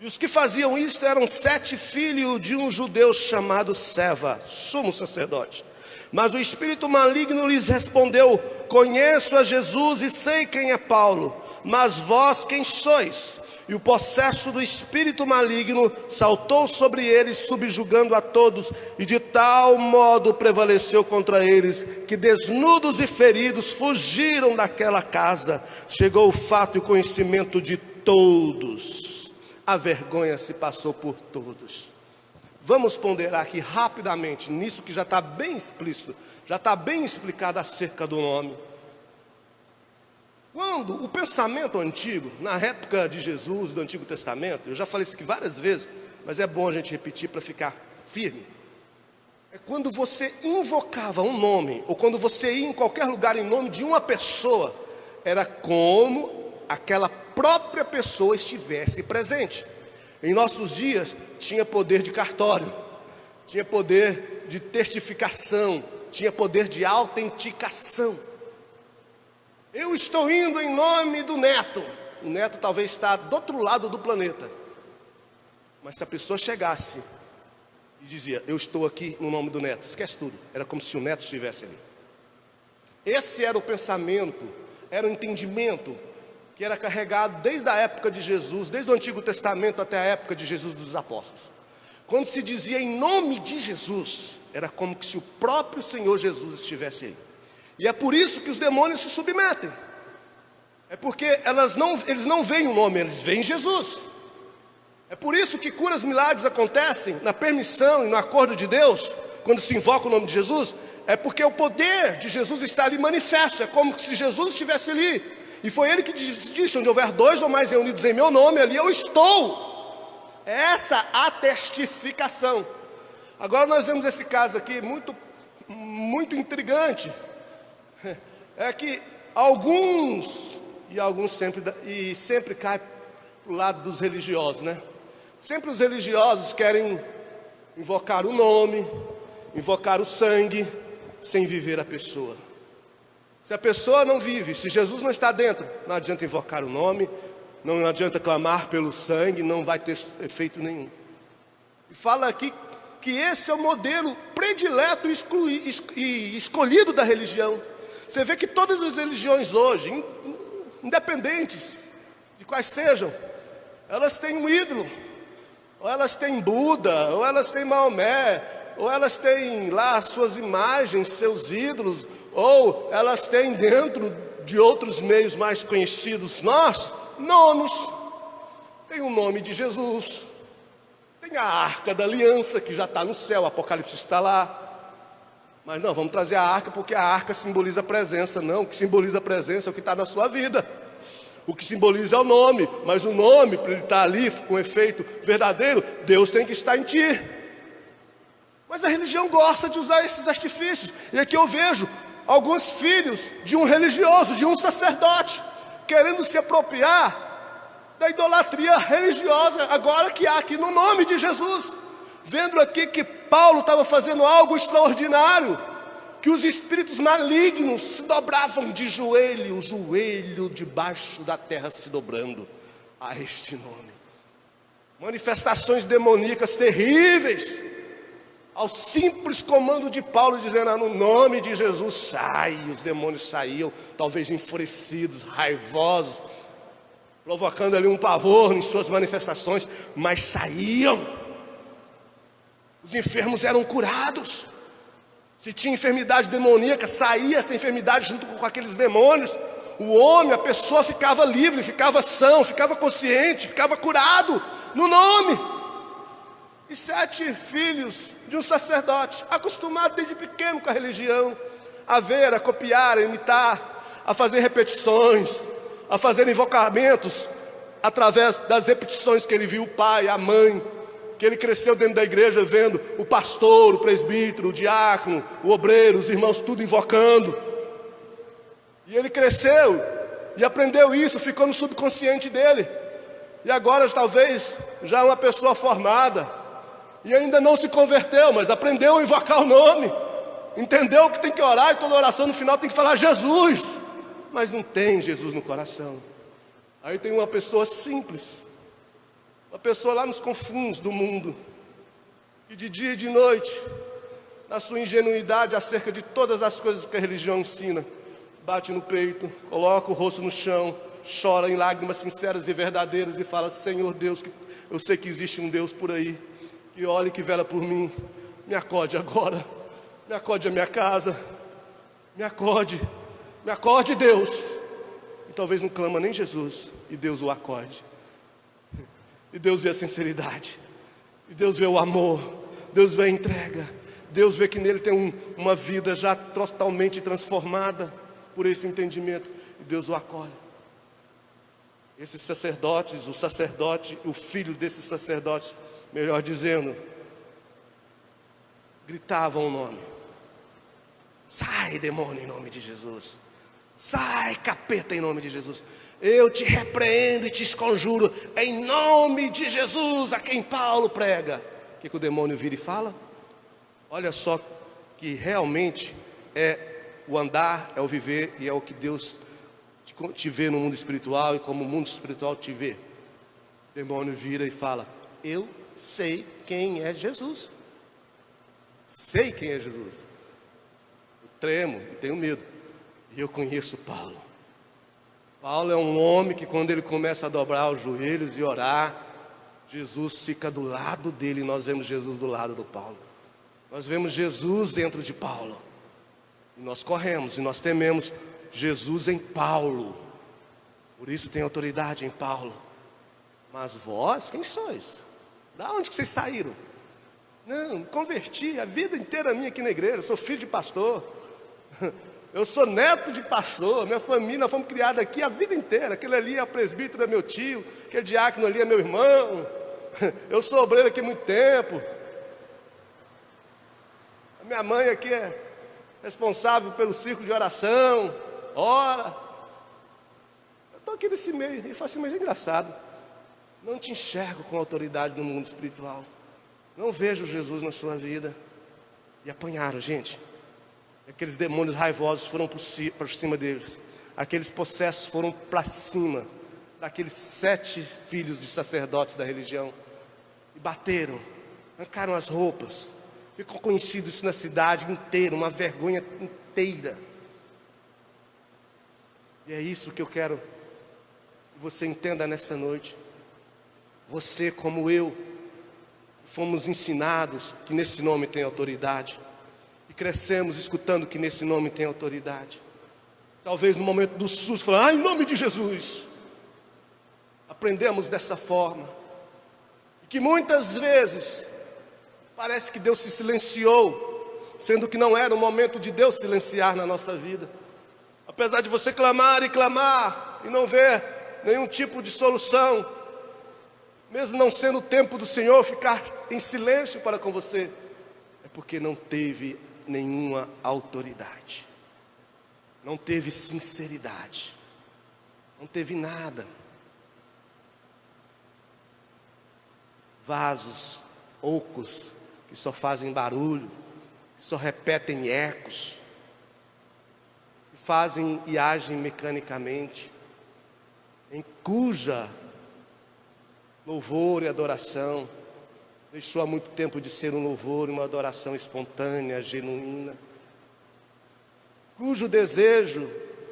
Speaker 1: E os que faziam isto eram 7 filhos de um judeu chamado Seva, sumo sacerdote. Mas o espírito maligno lhes respondeu: conheço a Jesus e sei quem é Paulo, mas vós quem sois? E o possesso do espírito maligno saltou sobre eles, subjugando a todos, e de tal modo prevaleceu contra eles, que desnudos e feridos fugiram daquela casa. Chegou o fato e o conhecimento de todos. A vergonha se passou por todos. Vamos ponderar aqui rapidamente nisso que já está bem explícito, já está bem explicado acerca do nome. Quando o pensamento antigo, na época de Jesus, do Antigo Testamento, eu já falei isso aqui várias vezes, mas é bom a gente repetir para ficar firme. É quando você invocava um nome, ou quando você ia em qualquer lugar em nome de uma pessoa, era como aquela própria pessoa estivesse presente. Em nossos dias, tinha poder de cartório, tinha poder de testificação, tinha poder de autenticação. Eu estou indo em nome do Neto. O neto talvez está do outro lado do planeta. Mas se a pessoa chegasse e dizia, eu estou aqui no nome do neto, esquece tudo. Era como se o neto estivesse ali. Esse era o pensamento, era o entendimento que era carregado desde a época de Jesus, desde o Antigo Testamento até a época de Jesus dos Apóstolos. Quando se dizia em nome de Jesus, era como se o próprio Senhor Jesus estivesse aí. E é por isso que os demônios se submetem. É porque eles não veem o nome, eles veem Jesus. É por isso que curas, milagres acontecem na permissão e no acordo de Deus, quando se invoca o nome de Jesus. É porque o poder de Jesus está ali manifesto. É como se Jesus estivesse ali. E foi ele que disse, onde houver dois ou mais reunidos em meu nome, ali eu estou. É essa a testificação. Agora nós vemos esse caso aqui muito intrigante. É que alguns sempre cai para o lado dos religiosos, né? Sempre os religiosos querem invocar o nome, invocar o sangue, sem viver a pessoa. Se a pessoa não vive, se Jesus não está dentro, não adianta invocar o nome, não adianta clamar pelo sangue, não vai ter efeito nenhum. E fala aqui que esse é o modelo predileto e escolhido da religião. Você vê que todas as religiões hoje, independentes de quais sejam, elas têm um ídolo, ou elas têm Buda, ou elas têm Maomé, ou elas têm lá suas imagens, seus ídolos, ou elas têm dentro de outros meios mais conhecidos nomes. Tem o nome de Jesus, tem a Arca da Aliança, que já está no céu, o Apocalipse está lá. Mas não, vamos trazer a arca, porque a arca simboliza a presença. Não, o que simboliza a presença é o que está na sua vida. O que simboliza é o nome, mas o nome, para ele estar ali com efeito verdadeiro, Deus tem que estar em ti. Mas a religião gosta de usar esses artifícios. E aqui eu vejo alguns filhos de um religioso, de um sacerdote, querendo se apropriar da idolatria religiosa, agora que há aqui no nome de Jesus. Vendo aqui que Paulo estava fazendo algo extraordinário, que os espíritos malignos se dobravam de joelho, o joelho debaixo da terra se dobrando a este nome. Manifestações demoníacas terríveis, ao simples comando de Paulo, dizendo, no nome de Jesus sai. Os demônios saíam, talvez enfurecidos, raivosos, provocando ali um pavor em suas manifestações, mas saíam. Os enfermos eram curados. Se tinha enfermidade demoníaca, saía essa enfermidade junto com aqueles demônios. O homem, a pessoa ficava livre, ficava são, ficava consciente, ficava curado no nome. E 7 filhos de um sacerdote, acostumado desde pequeno com a religião, a ver, a copiar, a imitar, a fazer repetições, a fazer invocamentos, através das repetições que ele viu o pai, a mãe, que ele cresceu dentro da igreja vendo o pastor, o presbítero, o diácono, o obreiro, os irmãos tudo invocando. E ele cresceu e aprendeu isso, ficou no subconsciente dele. E agora talvez já uma pessoa formada, e ainda não se converteu, mas aprendeu a invocar o nome, entendeu que tem que orar, e toda oração no final tem que falar Jesus, mas não tem Jesus no coração. Aí tem uma pessoa simples, uma pessoa lá nos confins do mundo, que de dia e de noite, na sua ingenuidade acerca de todas as coisas que a religião ensina, bate no peito, coloca o rosto no chão, chora em lágrimas sinceras e verdadeiras e fala, Senhor Deus, eu sei que existe um Deus por aí, que olha e que vela por mim, me acode agora, me acode a minha casa, me acode Deus. E talvez não clama nem Jesus, e Deus o acode. E Deus vê a sinceridade, e Deus vê o amor, Deus vê a entrega, Deus vê que nele tem uma vida já totalmente transformada por esse entendimento, e Deus o acolhe. Esses sacerdotes, o sacerdote, o filho desses sacerdotes, melhor dizendo, gritavam o nome. Sai, demônio, em nome de Jesus. Sai, capeta, em nome de Jesus. Eu te repreendo e te esconjuro em nome de Jesus, a quem Paulo prega. O que o demônio vira e fala? Olha só que realmente é o andar, é o viver e é o que Deus te vê no mundo espiritual e como o mundo espiritual te vê. O demônio vira e fala: eu sei quem é Jesus. Sei quem é Jesus. Eu tremo e tenho medo. E eu conheço Paulo. Paulo é um homem que, quando ele começa a dobrar os joelhos e orar, Jesus fica do lado dele, e nós vemos Jesus do lado do Paulo. Nós vemos Jesus dentro de Paulo. E nós corremos e nós tememos Jesus em Paulo. Por isso tem autoridade em Paulo. Mas vós, quem sois? Da onde que vocês saíram? Não, converti a vida inteira minha aqui na igreja. Eu sou filho de pastor. Eu sou neto de pastor. Minha família, nós fomos criados aqui a vida inteira. Aquele ali é o presbítero, é meu tio. Aquele diácono ali é meu irmão. Eu sou obreiro aqui há muito tempo. A minha mãe aqui é responsável pelo círculo de oração. Ora. Eu estou aqui nesse meio. Ele fala assim: mas é engraçado. Não te enxergo com autoridade no mundo espiritual. Não vejo Jesus na sua vida. E apanharam, gente. Aqueles demônios raivosos foram para cima deles. Aqueles possessos foram para cima daqueles 7 filhos de sacerdotes da religião. E bateram, arrancaram as roupas. Ficou conhecido isso na cidade inteira, uma vergonha inteira. E é isso que eu quero que você entenda nessa noite. Você, como eu, fomos ensinados que nesse nome tem autoridade. E crescemos escutando que nesse nome tem autoridade. Talvez no momento do susto, falando: em nome de Jesus. Aprendemos dessa forma. E que muitas vezes parece que Deus se silenciou, sendo que não era o momento de Deus silenciar na nossa vida. Apesar de você clamar e não ver nenhum tipo de solução, mesmo não sendo o tempo do Senhor ficar em silêncio para com você, é porque não teve nenhuma autoridade, não teve sinceridade, não teve nada. Vasos ocos que só fazem barulho, que só repetem ecos, que fazem e agem mecanicamente, em cuja louvor e adoração deixou há muito tempo de ser um louvor e uma adoração espontânea, genuína, cujo desejo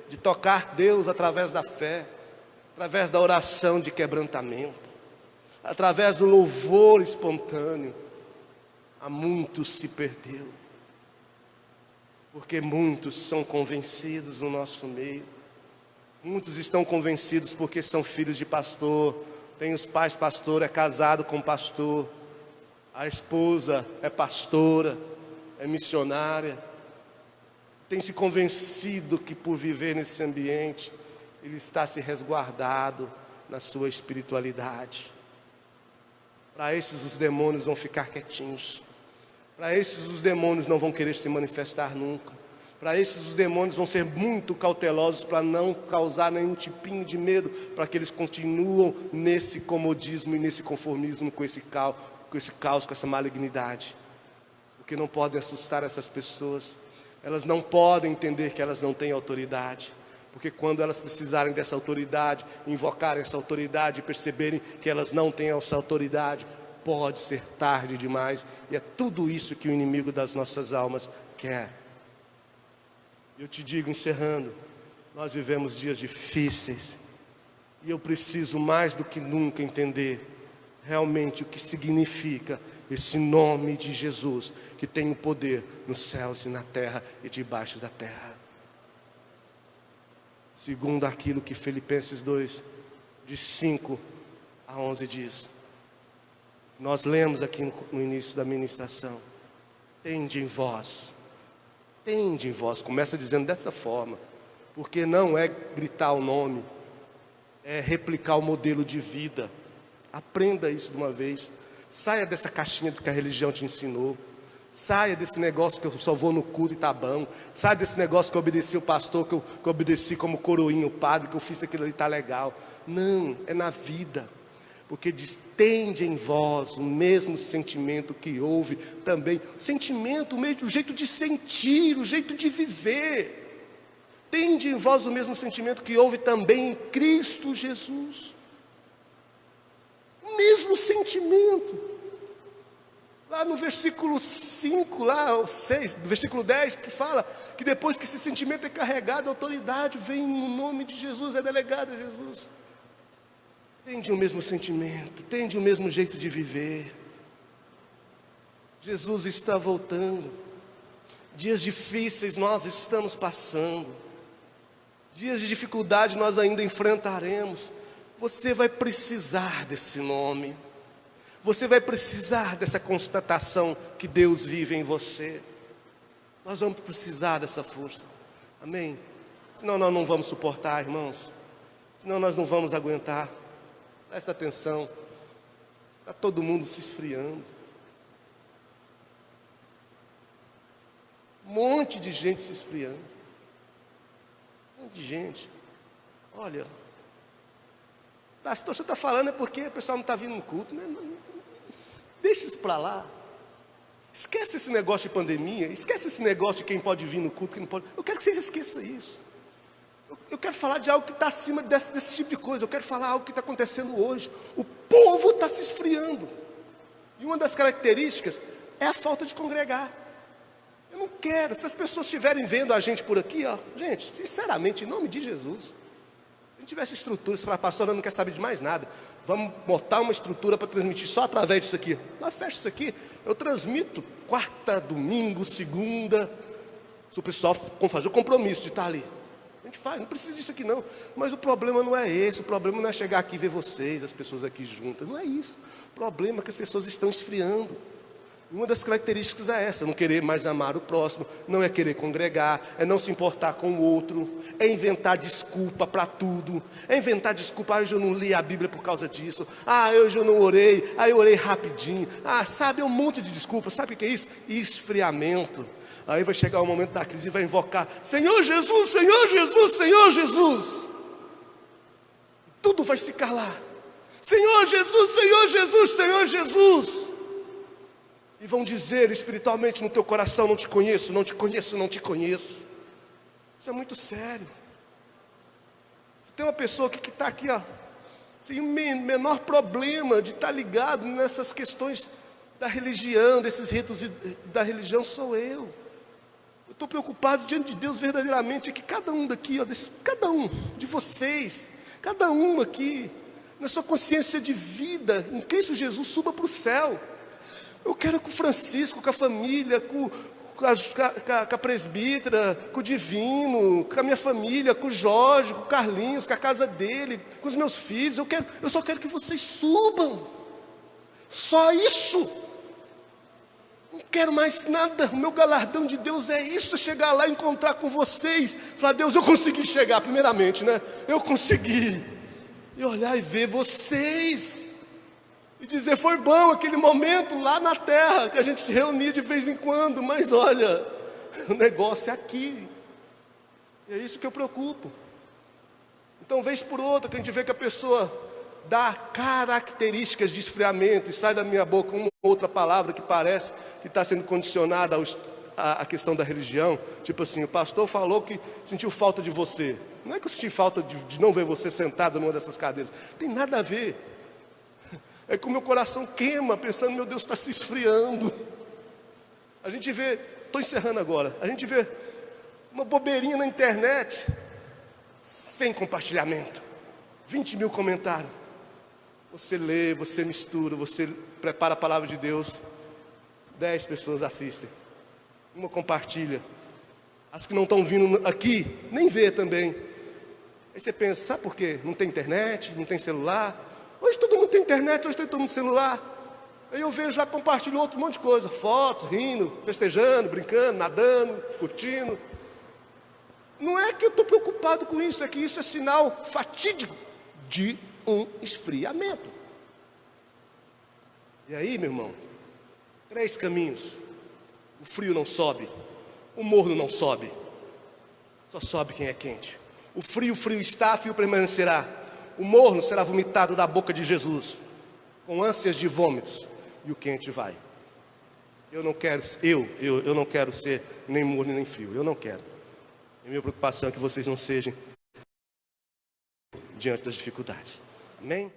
Speaker 1: de tocar Deus através da fé, através da oração de quebrantamento, através do louvor espontâneo, há muitos se perdeu, porque muitos são convencidos no nosso meio. Muitos estão convencidos porque são filhos de pastor, tem os pais pastor, é casado com pastor, a esposa é pastora, é missionária. Tem se convencido que por viver nesse ambiente, ele está se resguardado na sua espiritualidade. Para esses os demônios vão ficar quietinhos. Para esses os demônios não vão querer se manifestar nunca. Para esses os demônios vão ser muito cautelosos para não causar nenhum tipinho de medo, para que eles continuam nesse comodismo e nesse conformismo com esse caos, com essa malignidade. Porque não podem assustar essas pessoas. Elas não podem entender que elas não têm autoridade. Porque quando elas precisarem dessa autoridade, invocarem essa autoridade e perceberem que elas não têm essa autoridade, pode ser tarde demais. E é tudo isso que o inimigo das nossas almas quer. Eu te digo, encerrando, nós vivemos dias difíceis. E eu preciso mais do que nunca entender realmente o que significa esse nome de Jesus, que tem o poder nos céus e na terra e debaixo da terra. Segundo aquilo que Filipenses 2, de 5 a 11 diz. Nós lemos aqui no início da ministração. Tende em vós, começa dizendo dessa forma, porque não é gritar o nome, é replicar o modelo de vida. Aprenda isso de uma vez. Saia dessa caixinha do que a religião te ensinou. Saia desse negócio que eu só vou no culto e tá bom. Saia desse negócio que eu obedeci o pastor, que eu obedeci como coroinha o padre, que eu fiz aquilo ali, tá legal. Não, é na vida. Porque diz, tende em vós o mesmo sentimento que houve também. Sentimento, o jeito de sentir, o jeito de viver. Tende em vós o mesmo sentimento que houve também em Cristo Jesus. O mesmo sentimento. Lá no versículo 5, lá, ou 6, no versículo 10, que fala que depois que esse sentimento é carregado, a autoridade vem no nome de Jesus, é delegada a Jesus. Tende o mesmo sentimento, tende o mesmo jeito de viver. Jesus está voltando. Dias difíceis nós estamos passando. Dias de dificuldade nós ainda enfrentaremos. Você vai precisar desse nome. Você vai precisar dessa constatação que Deus vive em você. Nós vamos precisar dessa força. Amém? Senão nós não vamos suportar, irmãos. Senão nós não vamos aguentar. Presta atenção. Está todo mundo se esfriando. Um monte de gente se esfriando. Um monte de gente. Olha, a situação está falando é porque o pessoal não está vindo no culto, né? Deixa isso para lá. Esquece esse negócio de pandemia. Esquece esse negócio de quem pode vir no culto, quem não pode. Eu quero que vocês esqueçam isso. Eu quero falar de algo que está acima desse tipo de coisa. Eu quero falar algo que está acontecendo hoje. O povo está se esfriando. E uma das características é a falta de congregar. Eu não quero. Se as pessoas estiverem vendo a gente por aqui, ó, gente, sinceramente, em nome de Jesus, tivesse estrutura, você fala, pastor, eu não quero saber de mais nada. Vamos botar uma estrutura para transmitir só através disso aqui. Nós fecha isso aqui, eu transmito quarta, domingo, segunda. Se o pessoal fazer o compromisso de estar ali, a gente faz, não precisa disso aqui não. Mas o problema não é esse, o problema não é chegar aqui e ver vocês, as pessoas aqui juntas. Não é isso. O problema é que as pessoas estão esfriando. Uma das características é essa, não querer mais amar o próximo, não é querer congregar, é não se importar com o outro, é inventar desculpa para tudo, é inventar desculpa, hoje eu não li a Bíblia por causa disso, hoje eu não orei, eu orei rapidinho, sabe, é um monte de desculpa, sabe o que é isso? Esfriamento. Aí vai chegar o momento da crise e vai invocar, Senhor Jesus, Senhor Jesus, Senhor Jesus. Tudo vai se calar, Senhor Jesus, Senhor Jesus, Senhor Jesus. E vão dizer espiritualmente no teu coração, não te conheço, não te conheço, não te conheço. Isso é muito sério. Você tem uma pessoa que está aqui, ó, sem o menor problema de estar ligado nessas questões da religião, desses ritos da religião, sou eu. Eu estou preocupado diante de Deus verdadeiramente, é que cada um daqui, ó, cada um de vocês, cada um aqui, na sua consciência de vida, em Cristo Jesus, suba para o céu. Eu quero com o Francisco, com a família, com a presbítera, com o Divino, com a minha família, com o Jorge, com o Carlinhos, com a casa dele, com os meus filhos. Eu só quero que vocês subam. Só isso. Não quero mais nada. O meu galardão de Deus é isso, é chegar lá e encontrar com vocês. Falar, Deus, eu consegui chegar primeiramente, né? Eu consegui. E olhar e ver vocês. E dizer, foi bom aquele momento lá na terra, que a gente se reunia de vez em quando, mas olha, o negócio é aqui. E é isso que eu preocupo. Então, vez por outra, que a gente vê que a pessoa dá características de esfriamento, e sai da minha boca uma outra palavra que parece que está sendo condicionada à questão da religião. Tipo assim, o pastor falou que sentiu falta de você. Não é que eu senti falta de não ver você sentado numa dessas cadeiras. Tem nada a ver. É que o meu coração queima, pensando, meu Deus, está se esfriando. A gente vê, estou encerrando agora, a gente vê uma bobeirinha na internet, sem compartilhamento, 20 mil comentários. Você lê, você mistura, você prepara a palavra de Deus, 10 pessoas assistem, uma compartilha. As que não estão vindo aqui, nem vê também. Aí você pensa, sabe por quê? Não tem internet, não tem celular. Hoje todo mundo tem internet, hoje tem todo mundo celular. Aí eu vejo lá, compartilho outro monte de coisa. Fotos, rindo, festejando, brincando, nadando, curtindo. Não é que eu estou preocupado com isso, é que isso é sinal fatídico de um esfriamento. E aí, meu irmão, 3 caminhos. O frio não sobe, o morno não sobe. Só sobe quem é quente. O frio está, frio permanecerá. O morno será vomitado da boca de Jesus, com ânsias de vômitos, e o quente vai. Eu não quero ser nem morno nem frio, eu não quero. A minha preocupação é que vocês não sejam diante das dificuldades. Amém?